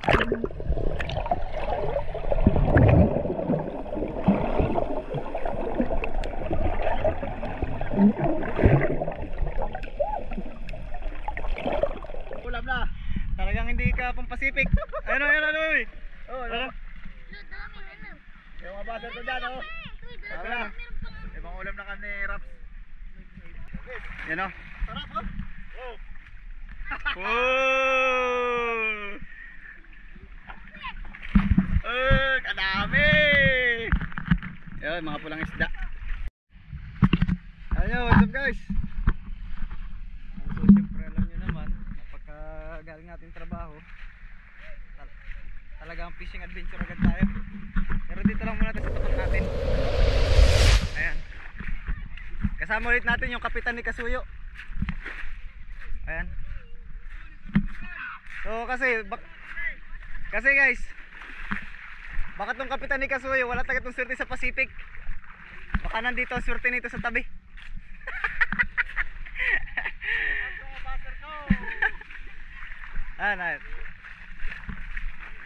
Ulam na. Talagang hindi ka pang Pacific. Ano, uy. Oh, ano? Yung mga baser ko dyan, oh. Sabi na. Ibang ulam na kami, Raps. Yan o. Sarap, oh. Oh. Oh! Kadami! Yan, mga pulang isda. Ayun, what's up guys? So, siyempre alam nyo naman, napagka galing natin trabaho, talagang fishing adventure agad tayo. Pero dito lang muna tayo sa tapat natin. Ayan. Kasama ulit natin yung kapitan ni Kasuyo. Ayan. So kasi guys, baka tong kapitan ni Kasuyo wala talaga tong swerte sa Pacific. Baka nandito ang swerte nito sa tabi.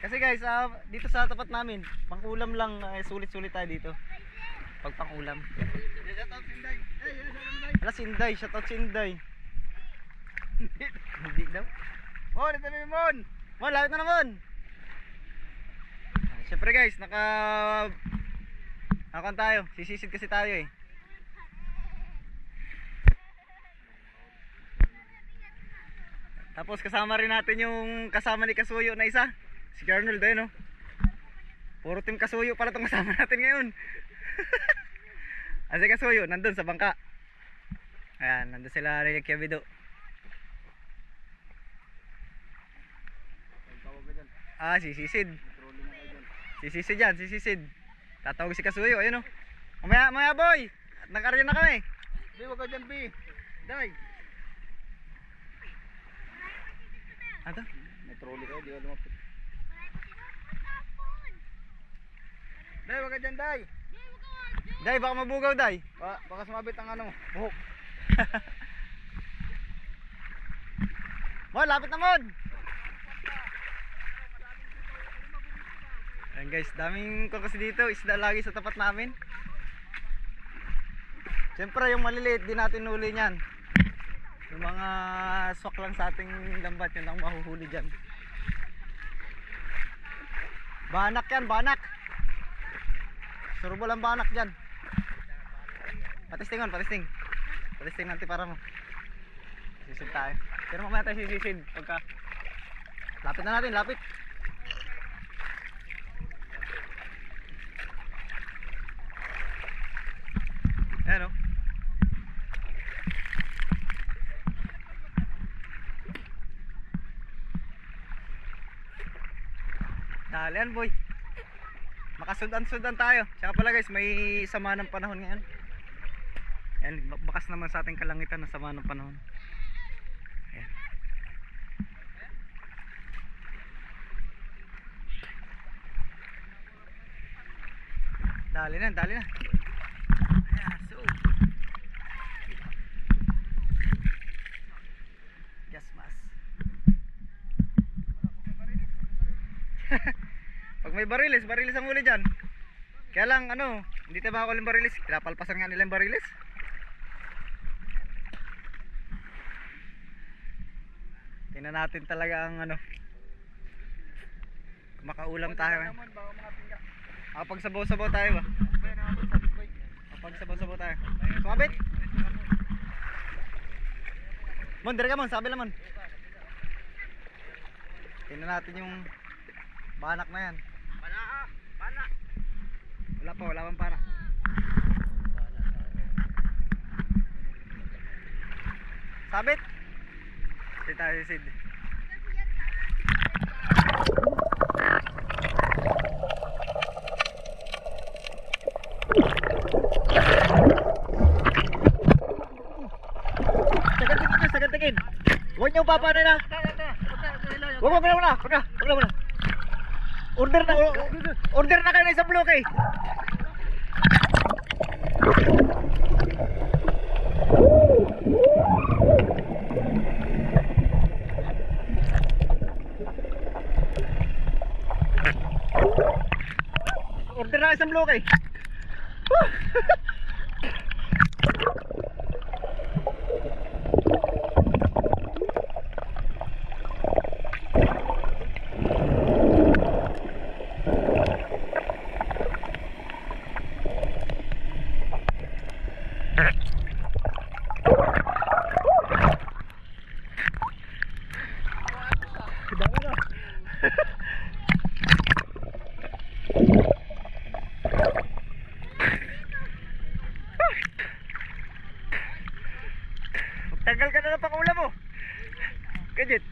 Kasi guys, dito sa tapat namin, pang-ulam lang, sulit-sulit tayo dito. Pag pang-ulam. Ala, Sinday, shoutout Sinday. Hindi daw. Mon, ito na Mon. Mon, lapit na naman. Siyempre guys, nakakan tayo, sisisid kasi tayo eh. Tapos kasama rin natin yung kasama ni Kasuyo na isa, si Arnold ayun, no? Puro team Kasuyo pala itong kasama natin ngayon. Kasi Kasuyo nandun sa bangka. Ayan, nandun sila Reykjavik. Sisisid. Sisisid yan, sisisid. Tatawag si Kasuyo, ayun o. Maya boy, nag-arya na kami. Di, wag ka dyan, B. Day. Ano? May trolley kayo, di ka lumapit. Day, wag ka dyan, Day. Day, baka mabugaw, Day. Baka sumabit ang ano, buhok. Mon, lapit na Mon. Ayan guys, daming ko kasi dito, isda lagi sa tapat namin. Siyempre yung maliliit di natin huli niyan. Yung mga swak lang sa ating lambat, yun lang mahuhuli dyan. Banak yan, banak. Surubol ang banak dyan. Patisting on, patisting. Patisting natin para mo. Sisid tayo. Pero mamaya tayo sisisid pagka lapit na natin, lapit. Ayan o. Dalian boy. Makasundan-sundan tayo. Tsaka pala guys, may sama ng panahon ngayon. Ayan, bakas naman sa ating kalangitan na sama ng panahon. Ayan. Dali na, dali na. Ayan, so just mas. Pag may barilis ang huli dyan. Kaya lang ano, hindi tayo makakuha ng barilis. Pinapalpasan nga nila yung barilis. Tingnan natin talaga ang ano, makaulam tayo. Kapag sabaw-sabaw tayo ba? Kapag sabaw-sabaw tayo. Sumabit! Mon, dire ka Mon, sabi naman. Tingnan natin yung banak na yan. Panak. Wala pang panak. Sabit! Hindi tayo sisid. Sagantigin. Huwag niyo papaano na. Huwag muna. Order na kayo na isang bloke eh. Order na isang bloke. Dami na. Magtanggal ka na ng pang-ulam mo. Kajit.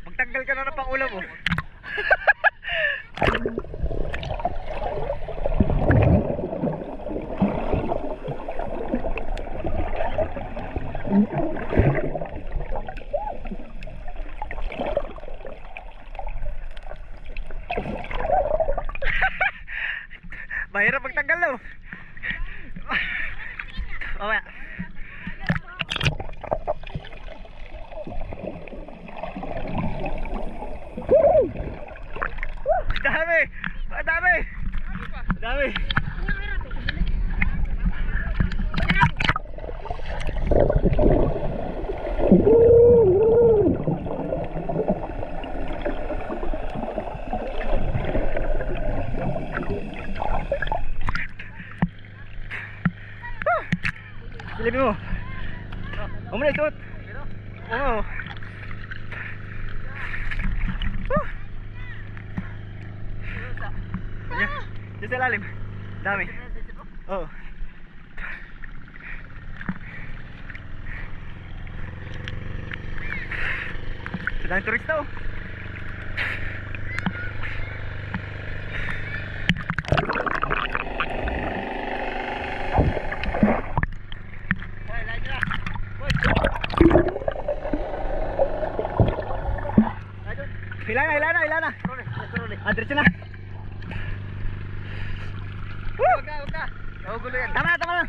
Magtanggal ka na ng pang-ulam mo. Mahirap magtanggal daw. Mamaya. Dami! Dami! Dami! Silipin mo. Huwag mo na isuot. Oo. Diyan sa lalim. Dami. Oo. Sa daming turista oh. Ilan na. Diretso na. Huwag ka. Nagugulo yan. Tama na.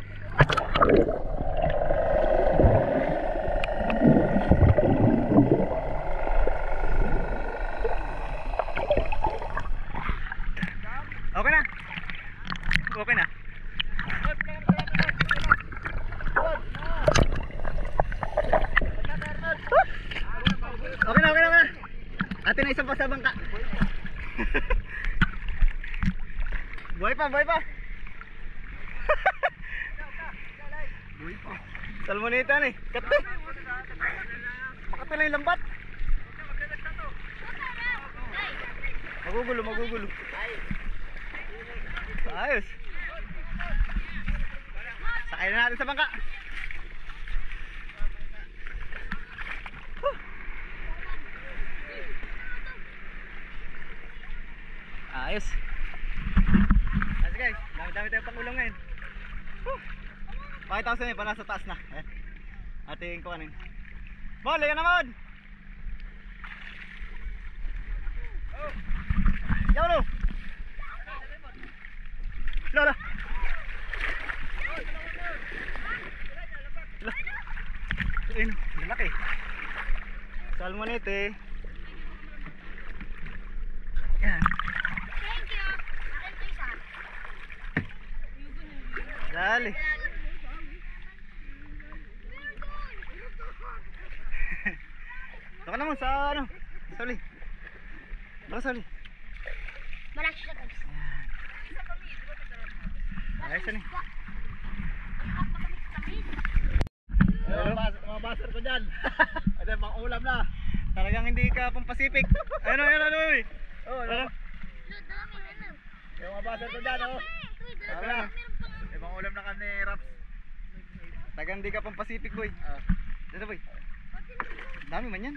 Okay na. Okay na. Atin na isang pa sa bangka. Buhay pa. Buhay pa. Salmonita nih. Kate. Makati lang yung lambat. Magugulo. Ayos. Sakay na natin sa bangka. Ayos. Ayos guys, dami tayong pangulang ngayon. Pakita ko sa inyo, para sa taas na. Ating kuhanin. Bole ka naman! Yaw no! Lola! Ayun, lalaki. Salmonete. Yan. Dali. Saka naman sa ano? Sali. Baka sali. Malaki siya guys. Ayos yan eh. Mga baser ko dyan. Ada pang ulam na. Talagang hindi ka pang Pacific. Ano. Oh, Ano? yung mga baser ko dyan, oh. Tama na. Ibang ulam na kami, Raps. Talagang hindi ka pang Pacific boy. Dito boy. Dami man yan.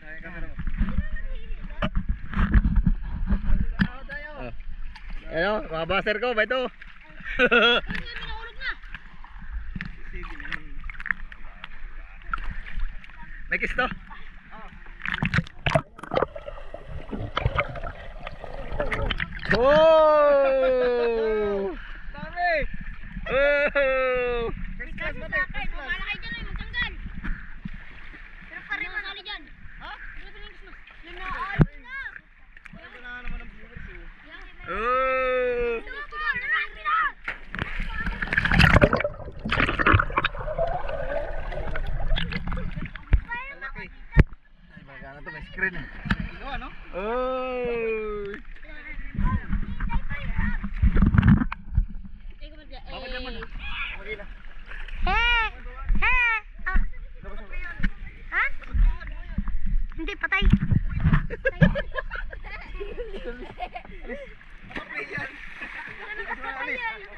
Sayang camera mo. Ano, mga baser ko, ba ito? May kisto. Oh! Dami! Oh! First class ba tayo? Malaki dyan ay magtanggal. Pero pare mo sali dyan. Ha? Yun na. Ito na naman ang viewers eh. Magana to, may screen. Ino, ano? Oh! Babad naman. Okay na. Ha? Hindi, patay.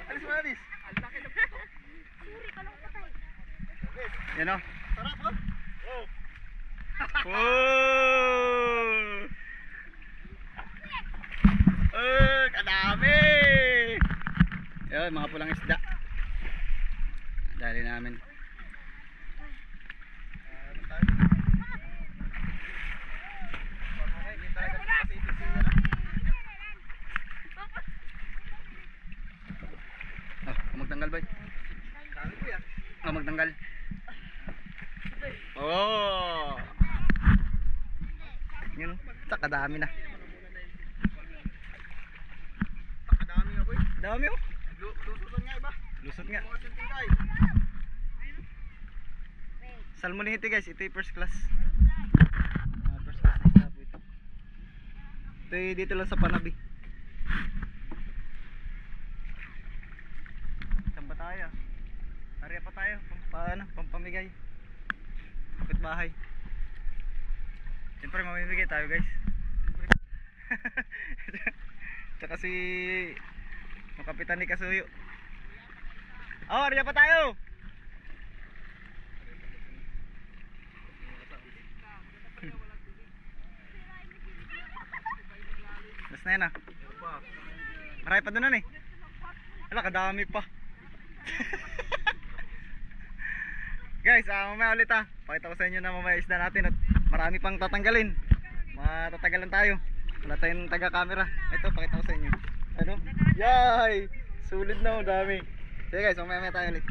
Alis mo, alis. Suri, kalong patay. Yan o. Sarap, oh. Oh. Oh! Oh, kadami! Yan, mga pulang isda. Dali namin. Oh, magtanggal ba? Oh, magtanggal. Oh! Yun, sa kadami na. Kadami nga, boy. Dami oh. Lusutan nga, iba. Lusot nga. Mga sintingay. Salmonite guys, ito yung first class. First class na isda po ito. Ito yung dito lang sa Panabi. Saan ba tayo? Area pa tayo, pampamigay. Kapit bahay. Siyempre mamimigay tayo guys. Tsaka si yung kapitan ni Kasuyo. Oh, area pa tayo. Tapos na yan ah. Marami pa doon eh. Wala, kadami pa. Guys, mamaya ulit ah. Pakita ko sa inyo na mamaya isda natin at marami pang tatanggalin. Matatagalan tayo. Wala tayong taga-camera. Ito, pakita ko sa inyo. Ano? Yay! Sulit na, dami. Sige guys, mamaya tayo ulit.